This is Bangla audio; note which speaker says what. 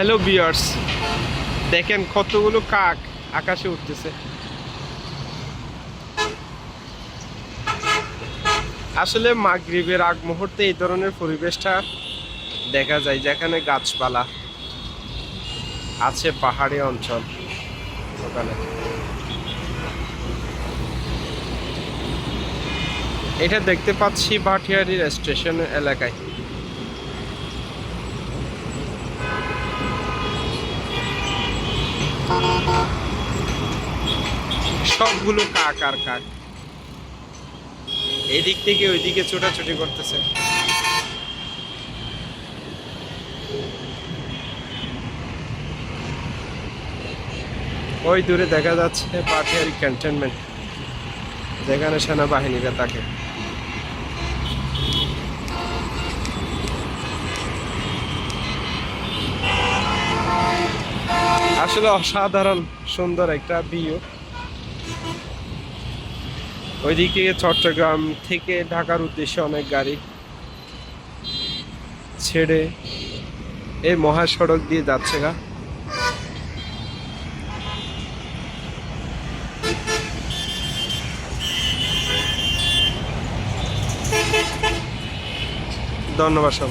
Speaker 1: হ্যালো ভিউয়ার্স, দেখেন কতগুলো কাক আকাশে উঠতেছে। আসলে মাগরিবের আগ মুহূর্তে এই ধরনের পরিবেশটা দেখা যায়, যেখানে গাছপালা আছে, পাহাড়ি অঞ্চল। ওখানে এটা দেখতে পাচ্ছি ভাটিয়ারির স্টেশন এলাকায়। সবগুলো কাক আর কাক এদিক থেকে ওইদিকে ছোটাছুটি করতেছে। ওই দূরে দেখা যাচ্ছে ভাটিয়ারি ক্যান্টনমেন্ট, যেখানে সেনাবাহিনীরা থাকে। আসলে অসাধারণ সুন্দর একটা ভিউ। ওইদিকে চট্টগ্রাম থেকে ঢাকার উদ্দেশ্যে অনেক গাড়ি ছেড়ে এই মহাসড়ক দিয়ে যাচ্ছে গা। ধন্যবাদ সকল।